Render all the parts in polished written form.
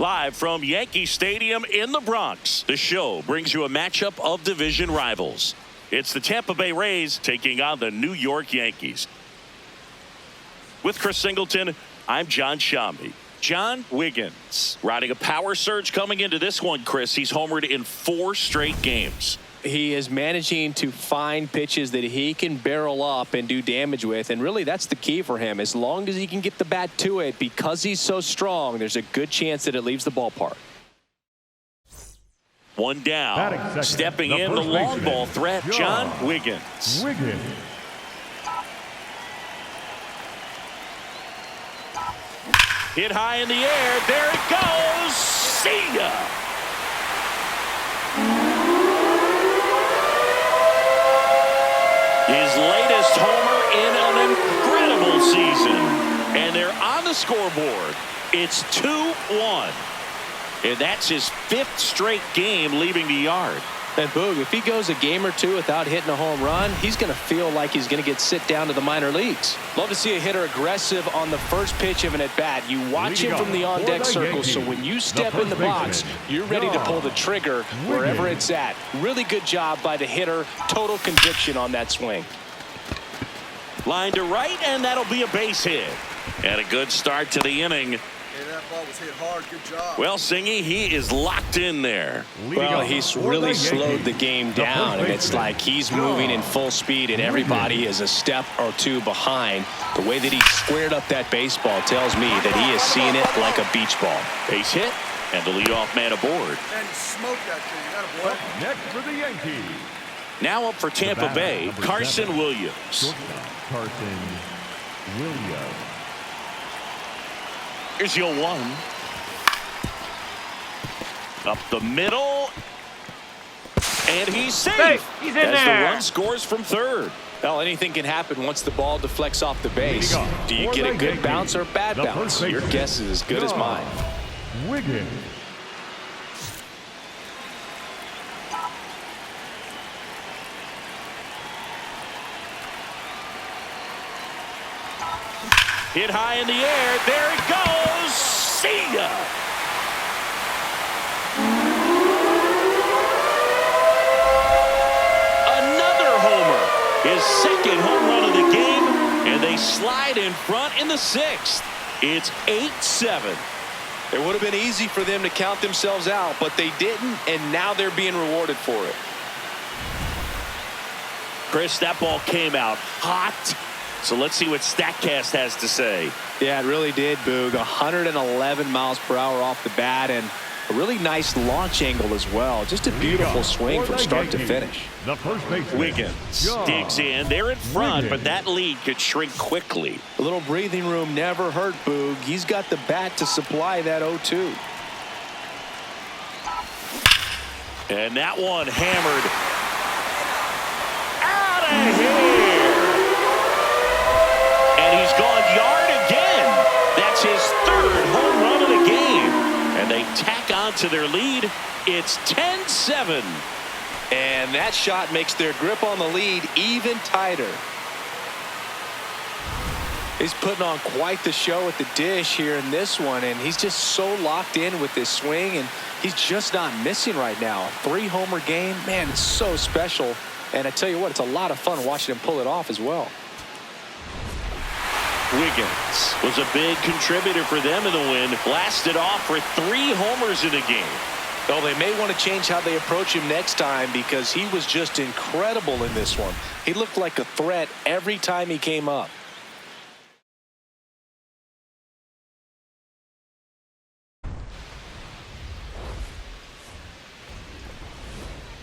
Live from Yankee Stadium in the Bronx, the show brings you a matchup of division rivals. It's the Tampa Bay Rays taking on the New York Yankees. With Chris Singleton, I'm John Shambi. John Wiggins riding a power surge coming into this one, Chris. He's homered in 4 straight games. He is managing to find pitches that he can barrel up and do damage with, and really that's the key for him. As long as he can get the bat to it, because he's so strong, there's a good chance that it leaves the ballpark. One down. Stepping in the long ball threat, John Wiggins. Hit high in the air. There it goes. See ya. His latest homer in an incredible season. And they're on the scoreboard. It's 2-1. And that's his 5th straight game leaving the yard. And Boog, if he goes a game or two without hitting a home run, he's going to feel like he's going to get sit down to the minor leagues. Love to see a hitter aggressive on the first pitch of an at-bat. You watch him from the on-deck circle, so when you step in the box, you're ready to pull the trigger wherever it's at. Really good job by the hitter. Total conviction on that swing. Line to right, and that'll be a base hit. And a good start to the inning. That ball was hit hard. Good job. Well, Singy, he is locked in there. Well, he's really slowed the game down, and it's like he's moving in full speed, and everybody is a step or two behind. The way that he squared up that baseball tells me that he is seeing it like a beach ball. Base hit, and the leadoff man aboard. And he smoked that thing. That boy. Next for the Yankees. Now up for Tampa Bay, Carson Williams. Carson Williams. Here's your 1. Up the middle. And he's safe. He's in as there. The run scores from third. Well, anything can happen once the ball deflects off the base. Do you get a good bounce or a bad bounce? Your guess is as good as mine. Wiggins. Hit high in the air. There it goes. See ya. Another homer. His 2nd home run of the game. And they slide in front in the 6th. It's 8-7. It would have been easy for them to count themselves out, but they didn't, and now they're being rewarded for it. Chris, that ball came out hot. So let's see what StatCast has to say. Yeah, it really did, Boog. 111 miles per hour off the bat, and a really nice launch angle as well. Just a beautiful swing from start to finish. The first baseman, Wiggins digs in. They're in front, but that lead could shrink quickly. A little breathing room never hurt Boog. He's got the bat to supply that 0-2. And that one hammered out of here. And he's gone yard again. That's his 3rd home run of the game. And they tack on to their lead. It's 10-7. And that shot makes their grip on the lead even tighter. He's putting on quite the show at the dish here in this one, and he's just so locked in with this swing, and he's just not missing right now. 3-homer game, man, it's so special. And I tell you what, it's a lot of fun watching him pull it off as well. Wiggins was a big contributor for them in the win. Blasted off for 3 homers in a game. Well, they may want to change how they approach him next time, because he was just incredible in this one. He looked like a threat every time he came up.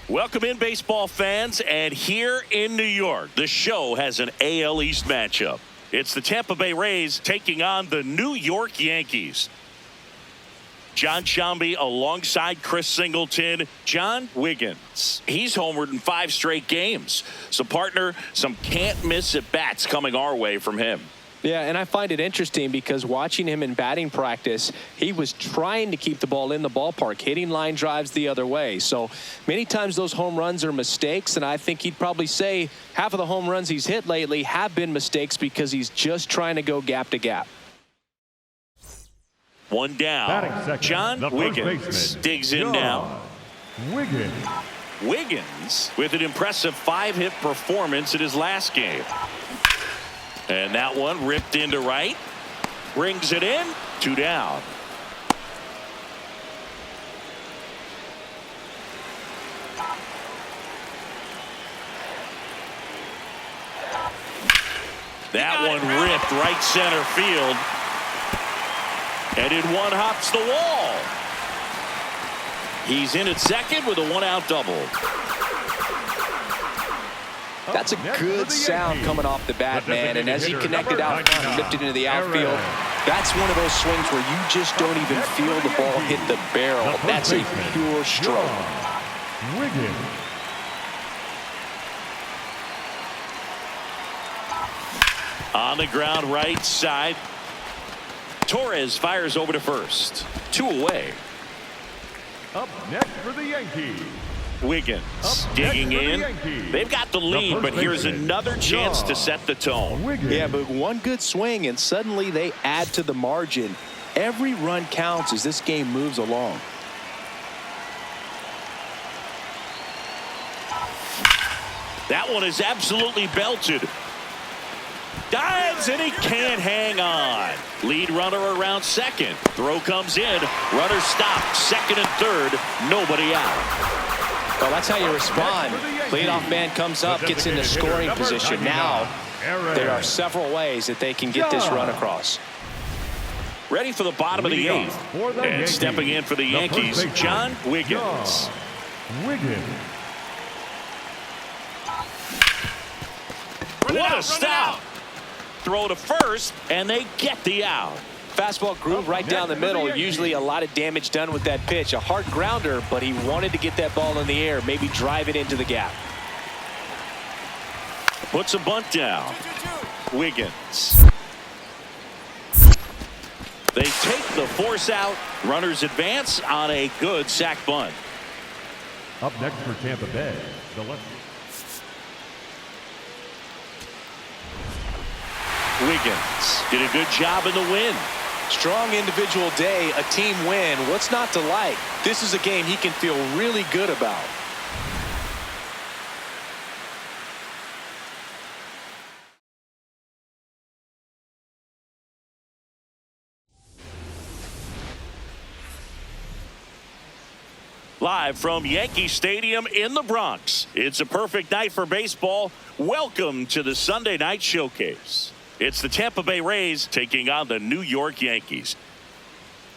Welcome in, baseball fans, and here in New York, the show has an AL East matchup. It's the Tampa Bay Rays taking on the New York Yankees. John Shambi alongside Chris Singleton. John Wiggins, he's homered in 5 straight games. So, partner, some can't-miss at-bats coming our way from him. Yeah, and I find it interesting because watching him in batting practice, he was trying to keep the ball in the ballpark, hitting line drives the other way. So many times those home runs are mistakes, and I think he'd probably say half of the home runs he's hit lately have been mistakes because he's just trying to go gap to gap. One down. Batting second, John the first Wiggins baseman, digs in now. Wiggins. Wiggins with an impressive 5-hit performance in his last game. And that one ripped into right. Brings it in. 2 down. That one ripped right center field. And in one hops the wall. He's in at second with a 1-out double. That's a good sound coming off the bat, man. And as he connected out front and lifted into the outfield, that's one of those swings where you just don't even feel the ball hit the barrel. That's a pure stroke. Wiggins. On the ground right side. Torres fires over to first. 2 away. Up next for the Yankees. Wiggins digging in. They've got the lead, but here's another chance to set the tone. Yeah, but one good swing and suddenly they add to the margin. Every run counts as this game moves along. That one is absolutely belted. Dives and he can't hang on. Lead runner around second. Throw comes in. Runner stopped. Second and third. Nobody out. Well, that's how you respond. Leadoff man comes up, gets into scoring position. Now, there are several ways that they can get this run across. Ready for the bottom of the 8th. And stepping in for the Yankees, John Wiggins. What a stop. Throw to first, and they get the out. Fastball groove right down the middle. Usually a lot of damage done with that pitch. A hard grounder, but he wanted to get that ball in the air, maybe drive it into the gap. Puts a bunt down. Wiggins. They take the force out. Runners advance on a good sac bunt. Up next for Tampa Bay, the left. Wiggins did a good job in the win. Strong individual day, a team win. What's not to like? This is a game he can feel really good about. Live from Yankee Stadium in the Bronx, it's a perfect night for baseball. Welcome to the Sunday Night Showcase. It's the Tampa Bay Rays taking on the New York Yankees.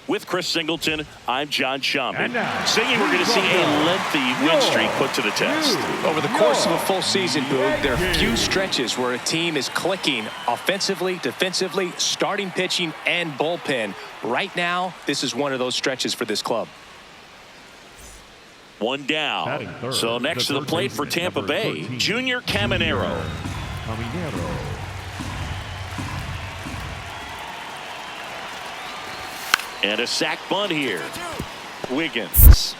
With Chris Singleton, I'm John Shambi. Singing, we're going to see a lengthy win streak put to the test. Over the course of a full season, Boog, there are few stretches where a team is clicking offensively, defensively, starting pitching, and bullpen. Right now, this is one of those stretches for this club. One down. So next to the plate for Tampa Bay, Junior Caminero. And a sac bunt here. Wiggins.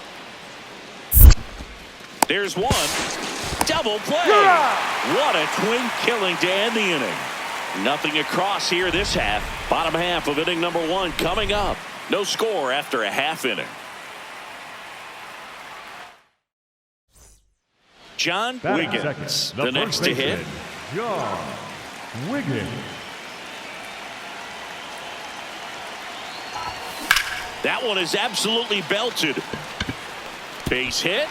There's one. Double play. What a twin killing to end the inning. Nothing across here this half. Bottom half of inning number 1 coming up. No score after a half inning. John Wiggins, the next to hit. John Wiggins. That one is absolutely belted. Base hit.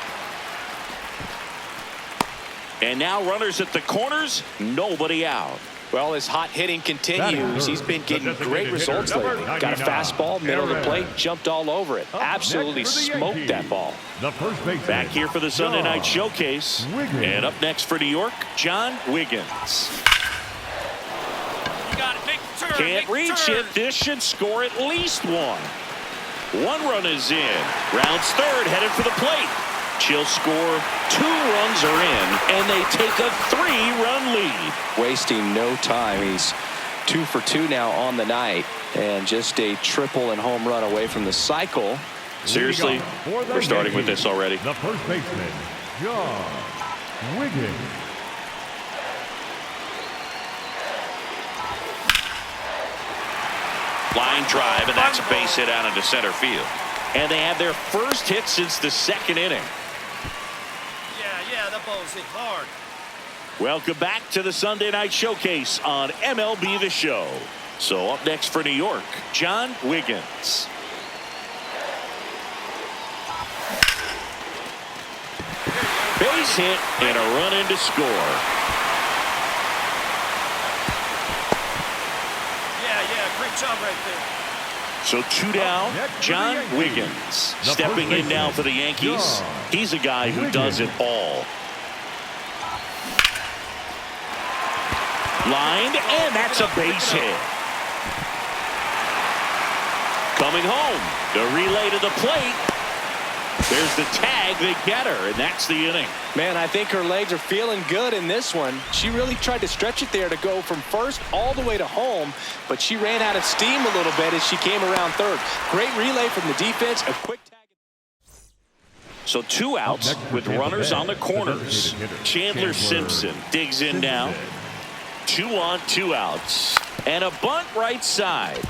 And now runners at the corners, nobody out. Well, as hot hitting continues, he's been getting great results lately. Got a fastball, middle of the plate, jumped all over it. Absolutely smoked that ball. Back here for the Sunday Night Showcase. And up next for New York, John Wiggins. Can't reach it. This should score at least one. One run is in. Rounds third, headed for the plate. She'll score. 2 runs are in, and they take a 3-run lead. Wasting no time. He's 2 for 2 now on the night, and just a triple and home run away from the cycle. Seriously, we're starting with this already. The first baseman, John Wiggins. Line drive, and that's a base hit out into center field. And they have their first hit since the second inning. Yeah, that ball's hit hard. Welcome back to the Sunday Night Showcase on MLB The Show. So up next for New York, John Wiggins. Base hit and a run in to score. Yeah, great job right there. So 2 down, John Wiggins stepping in now for the Yankees. He's a guy who does it all. Lined, and that's a base hit. Coming home, the relay to the plate. There's the tag, they get her, and that's the inning. Man, I think her legs are feeling good in this one. She really tried to stretch it there to go from first all the way to home, but she ran out of steam a little bit as she came around third. Great relay from the defense, a quick tag. So 2 outs with runners on the corners. Chandler Simpson digs in now. 2 on, 2 outs. And a bunt right side.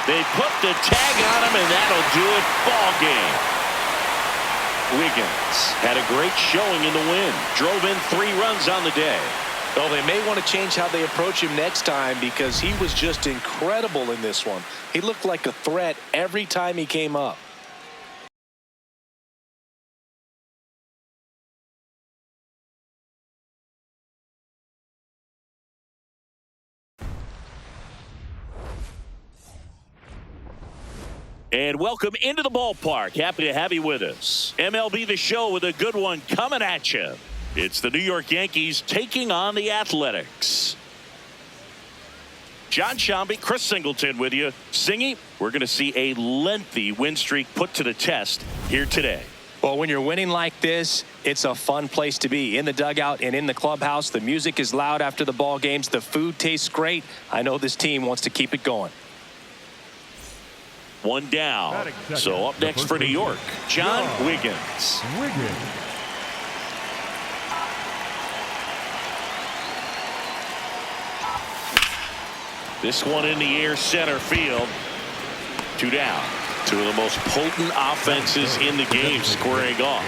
They put the tag on him, and that'll do it. Ball game. Wiggins had a great showing in the win. Drove in 3 runs on the day. Well, they may want to change how they approach him next time because he was just incredible in this one. He looked like a threat every time he came up. And welcome into the ballpark. Happy to have you with us. MLB The Show with a good one coming at you. It's the New York Yankees taking on the Athletics. John Shambi, Chris Singleton with you. Singy, we're going to see a lengthy win streak put to the test here today. Well, when you're winning like this, it's a fun place to be. In the dugout and in the clubhouse, the music is loud after the ball games. The food tastes great. I know this team wants to keep it going. 1 down. So up next for New York, John Wiggins. This one in the air, center field. 2 down. 2 of the most potent offenses in the game squaring off.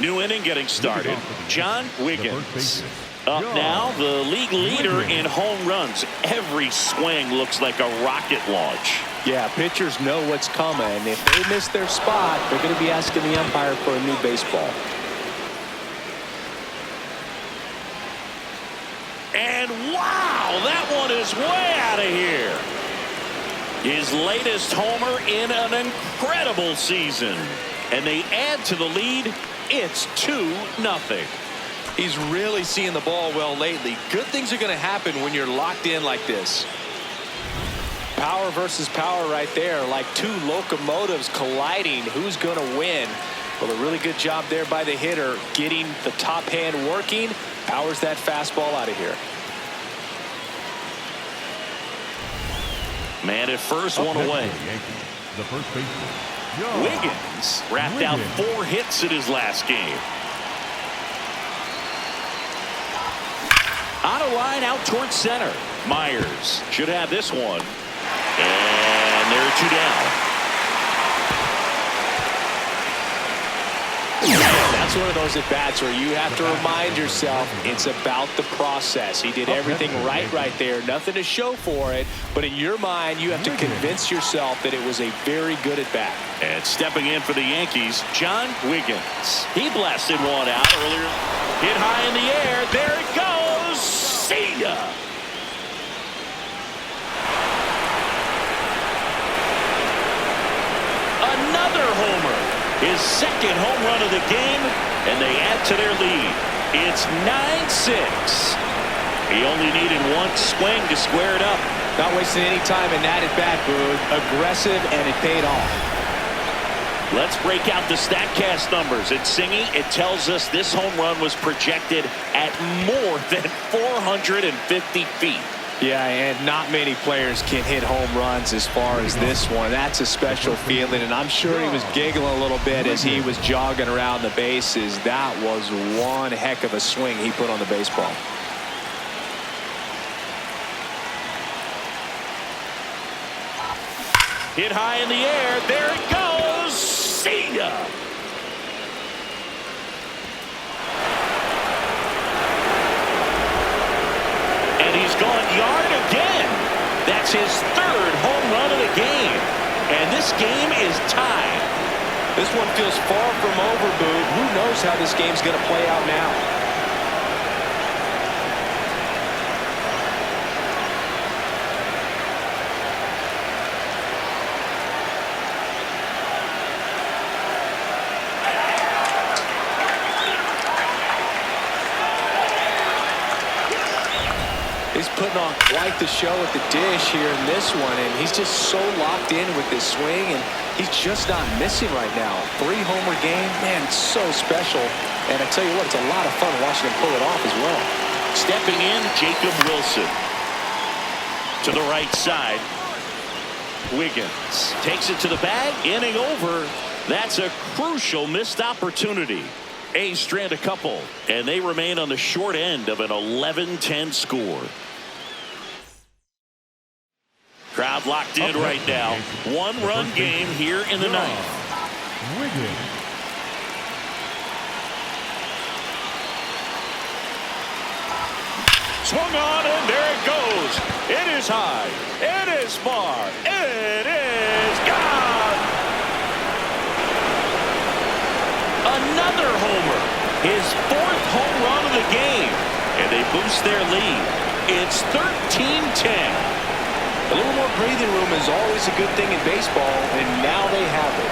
New inning getting started. John Wiggins. Up now, the league leader in home runs. Every swing looks like a rocket launch. Yeah, pitchers know what's coming. If they miss their spot, they're going to be asking the umpire for a new baseball. And wow, that one is way out of here. His latest homer in an incredible season. And they add to the lead. It's 2-0. He's really seeing the ball well lately. Good things are going to happen when you're locked in like this. Power versus power right there, like 2 locomotives colliding. Who's going to win? Well, a really good job there by the hitter, getting the top hand working. Powers that fastball out of here. Man at first, 1 away. The first baseman, Wiggins wrapped out 4 hits in his last game. On a line out towards center. Myers should have this one. And they're 2 down. That's one of those at-bats where you have to remind yourself it's about the process. He did everything right there. Nothing to show for it. But in your mind, you have to convince yourself that it was a very good at-bat. And stepping in for the Yankees, John Wiggins. He blasted one out earlier. Hit high in the air. There it goes. See ya. Another homer. His second home run of the game, and they add to their lead. It's 9-6. He only needed 1 swing to square it up. Not wasting any time in that at-bat, Boone. Aggressive, and it paid off. Let's break out the StatCast numbers. It's Singy. It tells us this home run was projected at more than 450 feet. Yeah, and not many players can hit home runs as far as this one. That's a special feeling, and I'm sure he was giggling a little bit as he was jogging around the bases. That was one heck of a swing he put on the baseball. Hit high in the air. There it goes. See ya. And he's gone yard again. That's his third home run of the game. And this game is tied. This one feels far from over, Boog. Who knows how this game's going to play out now? He's putting on quite the show at the dish here in this one, and he's just so locked in with this swing, and he's just not missing right now. 3-homer game, man, it's so special. And I tell you what, it's a lot of fun watching him pull it off as well. Stepping in, Jacob Wilson. To the right side. Wiggins takes it to the bag, inning over. That's a crucial missed opportunity. A's strand a couple, and they remain on the short end of an 11-10 score. Crowd locked in right now. One-run game here in the ninth. Wiggins. Swung on, and there it goes. It is high. It is far. It is gone. Another homer. His 4th home run of the game. And they boost their lead. It's 13-10. A little more breathing room is always a good thing in baseball, and now they have it.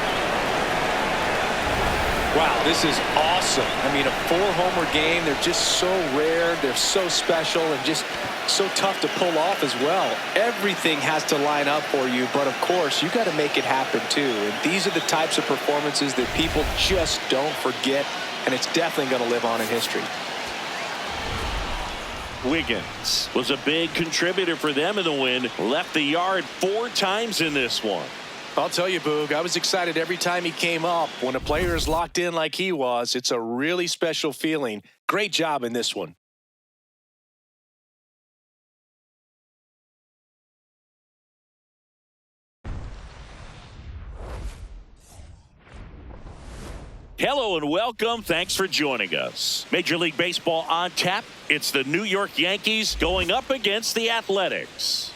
Wow, this is awesome. I mean, a 4-homer game, they're just so rare, they're so special, and just so tough to pull off as well. Everything has to line up for you, but of course, you got to make it happen too. And these are the types of performances that people just don't forget, and it's definitely going to live on in history. Wiggins was a big contributor for them in the win. Left the yard 4 times in this one. I'll tell you, Boog, I was excited every time he came up. When a player is locked in like he was, it's a really special feeling. Great job in this one. Hello and welcome. Thanks for joining us. Major League Baseball on tap. It's the New York Yankees going up against the Athletics.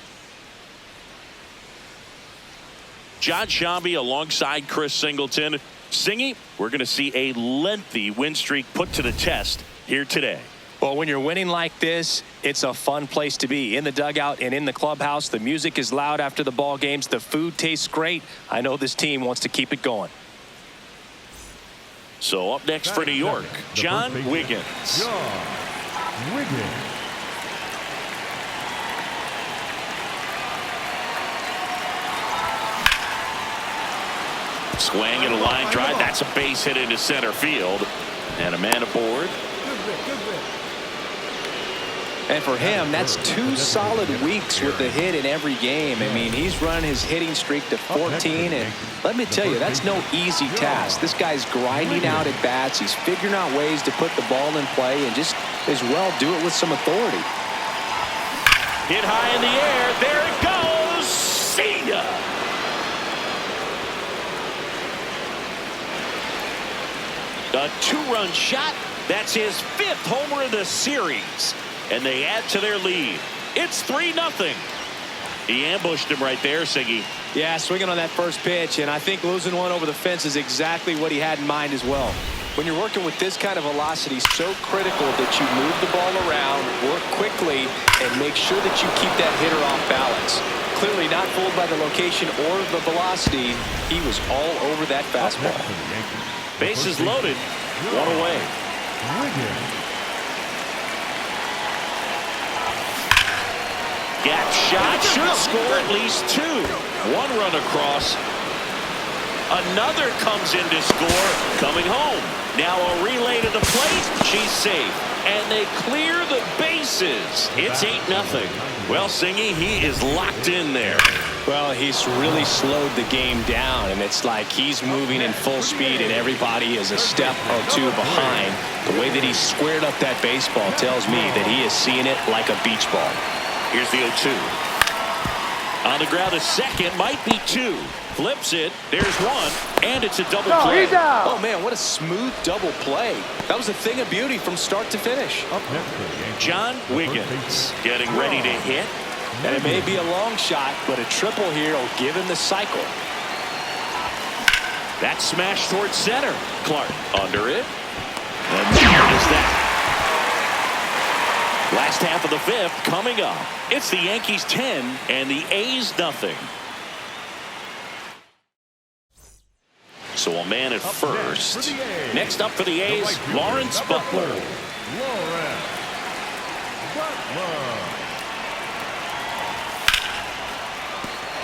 John Shambi alongside Chris Singleton. Singy, we're going to see a lengthy win streak put to the test here today. Well, when you're winning like this, it's a fun place to be. In the dugout and in the clubhouse, the music is loud after the ball games. The food tastes great. I know this team wants to keep it going. So up next for New York, John Wiggins. John Wiggins. Swing and a line drive. That's a base hit into center field. And a man aboard. And for him, that's 2 solid weeks with the hit in every game. I mean, he's run his hitting streak to 14, and let me tell you, that's no easy task. This guy's grinding out at bats. He's figuring out ways to put the ball in play and just as well do it with some authority. Hit high in the air. There it goes. See ya. A 2-run shot. That's his 5th homer of the series. And they add to their lead. It's 3-0. He ambushed him right there, Siggy. Yeah, swinging on that first pitch, and I think losing one over the fence is exactly what he had in mind as well. When you're working with this kind of velocity, so critical that you move the ball around, work quickly, and make sure that you keep that hitter off balance. Clearly not fooled by the location or the velocity. He was all over that fastball. Bases loaded. 1 away. Gap shot should score at least 2. 1 run across. Another comes in to score. Coming home. Now a relay to the plate. She's safe. And they clear the bases. It's 8-0. Well, Singy, he is locked in there. Well, he's really slowed the game down, and it's like he's moving in full speed, and everybody is a step or 2 behind. The way that he squared up that baseball tells me that he is seeing it like a beach ball. Here's the 0-2. On the ground, a second, might be two. Flips it, there's one, and it's a double No, play. he's out. Oh, man, what a smooth double play. That was a thing of beauty from start to finish. Up next for the Yankees, John the Wiggins first baseman. getting ready to hit. And it may be a long shot, but a triple here will give him the cycle. That smash towards center. Clark under it. And there is that. Last half of the fifth coming up. It's the Yankees 10 and the A's nothing. So a man at first. Next up for the A's, Lawrence Butler. Lawrence Butler.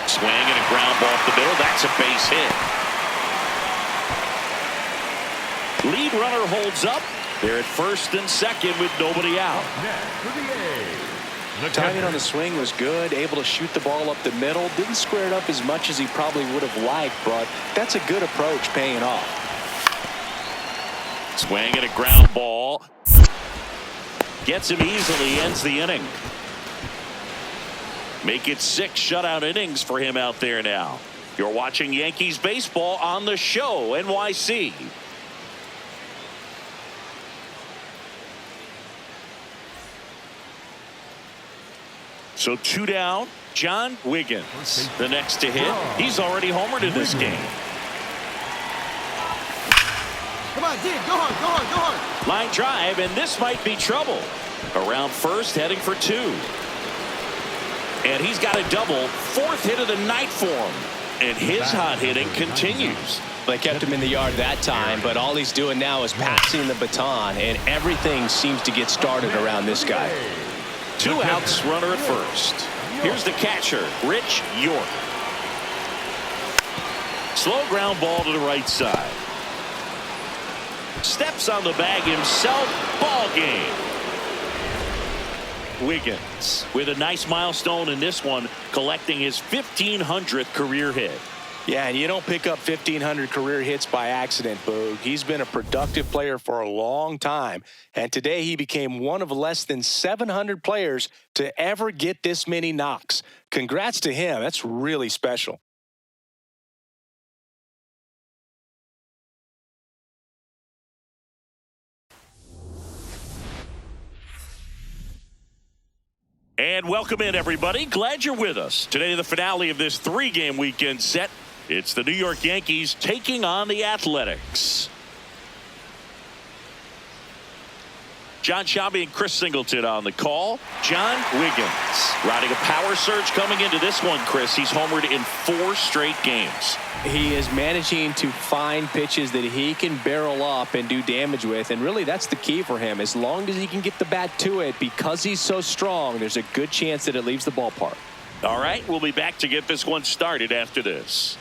Swing and a ground ball off the middle. That's a base hit. Lead runner holds up. They're at first and second with nobody out. Next for the A's. The Timing on catcher. the swing was good, able to shoot the ball up the middle. Didn't square it up as much as he probably would have liked, but that's a good approach paying off. Swing and a ground ball. Gets him easily, ends the inning. Make it 6 shutout innings for him out there now. You're watching Yankees baseball on the show, NYC. So 2 down. John Wiggins, the next to hit. He's already homered in this game. Come on, Dean. Go hard, go hard, go hard. Line drive, and this might be trouble. Around first, heading for 2. And he's got a double. 4th hit of the night for him. And his hot hitting continues. They kept him in the yard that time, but all he's doing now is passing the baton, and everything seems to get started around this guy. 2 outs, runner at first. Here's the catcher, Rich York. Slow ground ball to the right side. Steps on the bag himself. Ball game. Wiggins with a nice milestone in this one, collecting his 1,500th career hit. Yeah, and you don't pick up 1,500 career hits by accident, Boog. He's been a productive player for a long time, and today he became one of less than 700 players to ever get this many knocks. Congrats to him. That's really special. And welcome in, everybody. Glad you're with us. Today, the finale of this 3-game weekend set. It's the New York Yankees taking on the Athletics. John Shabby and Chris Singleton on the call. John Wiggins riding a power surge coming into this one, Chris. He's homered in 4 straight games. He is managing to find pitches that he can barrel up and do damage with, and really that's the key for him. As long as he can get the bat to it, because he's so strong, there's a good chance that it leaves the ballpark. All right, we'll be back to get this one started after this.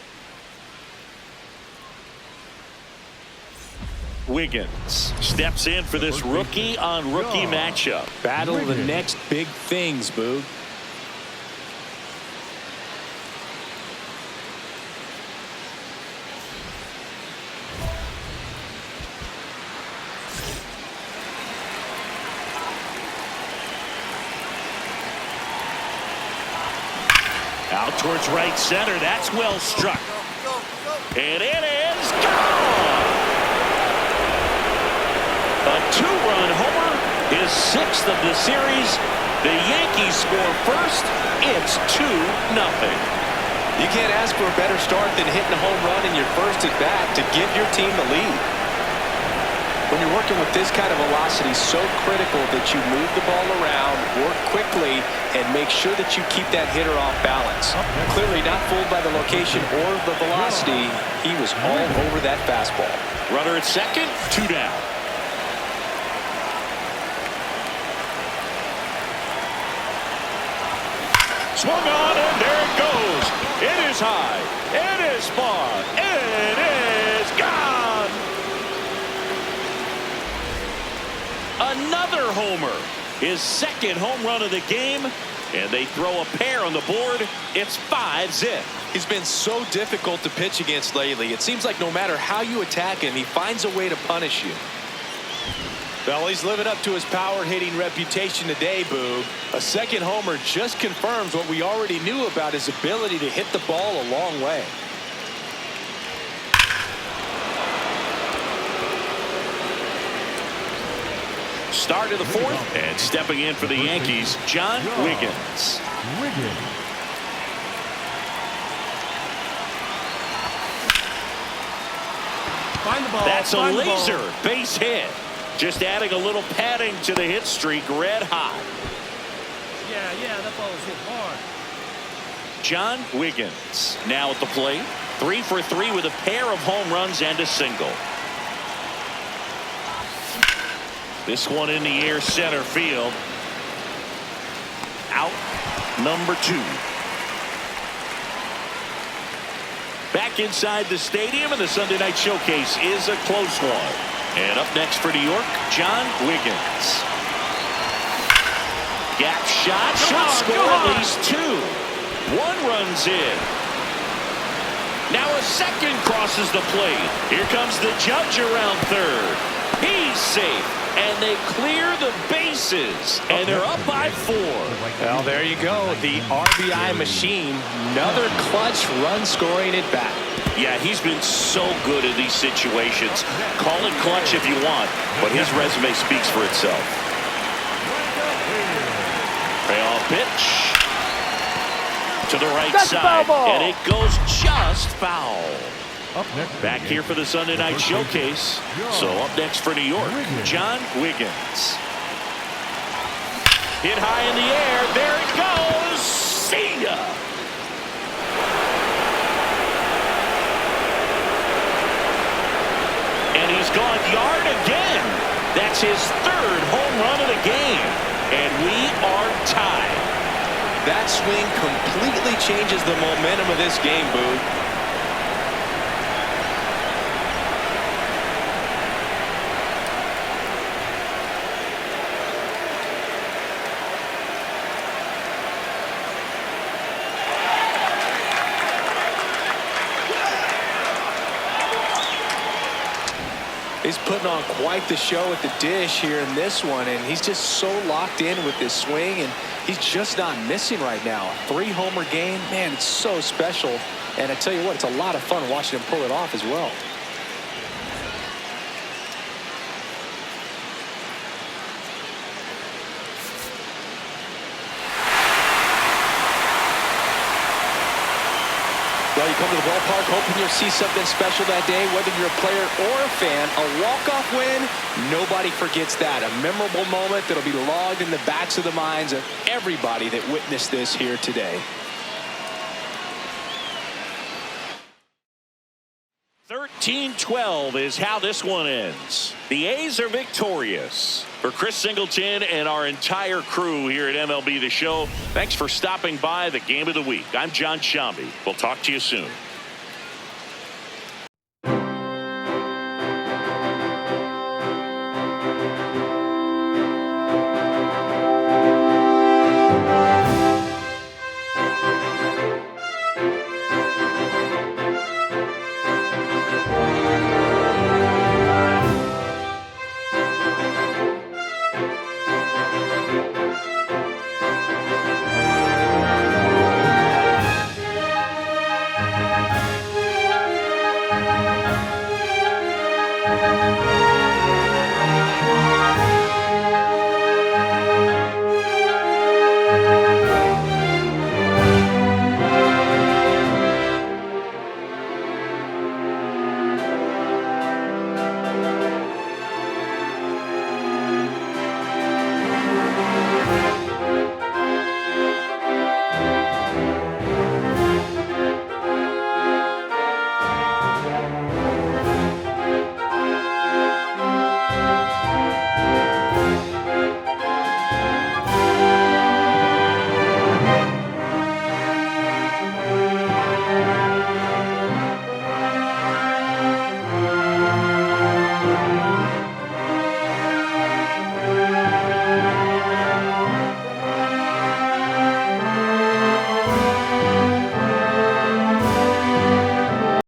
Wiggins steps in for this rookie-on-rookie matchup. Battle the next big things, Boog. Out towards right center. That's well struck. Go, go, go. And it is gone. A 2-run homer, his 6th of the series. The Yankees score first. It's 2-0. You can't ask for a better start than hitting a home run in your first at bat to give your team the lead. When you're working with this kind of velocity, so critical that you move the ball around, work quickly, and make sure that you keep that hitter off balance. Clearly not fooled by the location or the velocity. He was all over that fastball. Runner at second, 2 down. Swung on, and there it goes. It is high. It is far. It is gone. Another homer. His 2nd home run of the game. And they throw a pair on the board. It's 5-zip. He's been so difficult to pitch against lately. It seems like no matter how you attack him, he finds a way to punish you. Well, he's living up to his power-hitting reputation today, Boog. A second homer just confirms what we already knew about his ability to hit the ball a long way. Start of the fourth, and stepping in for the Yankees, John Wiggins. Find the ball. That's a Find the ball. laser base hit. Just adding a little padding to the hit streak, red hot. Yeah, that ball was hit hard. John Wiggins now at the plate. 3 for 3 with a pair of home runs and a single. This one in the air, center field. Out number 2. Back inside the stadium, and the Sunday night showcase is a close one. And up next for New York, John Wiggins. Gap shot, should score at least 2. 1 runs in. Now a second crosses the plate. Here comes the judge around third. He's safe, and they clear the bases, and they're up by 4. Well, there you go. The RBI machine. Another clutch run scoring at bat. Yeah, he's been so good in these situations. Call it clutch if you want, but his resume speaks for itself. Payoff pitch to the right side, and it goes just foul. Back here for the Sunday night showcase. So up next for New York, John Wiggins. Hit high in the air. There it goes. See ya. And he's gone yard again. That's his 3rd home run of the game. And we are tied. That swing completely changes the momentum of this game, Boog. He's putting on quite the show at the dish here in this one, and he's just so locked in with this swing, and he's just not missing right now. 3-homer game, man, it's so special. And I tell you what, it's a lot of fun watching him pull it off as well. Well, you come to the ballpark hoping you'll see something special that day, whether you're a player or a fan. A walk-off win, nobody forgets that. A memorable moment that'll be logged in the backs of the minds of everybody that witnessed this here today. 13-12 is how this one ends. The A's are victorious. For Chris Singleton and our entire crew here at MLB The Show, thanks for stopping by the Game of the Week. I'm John Shambi. We'll talk to you soon.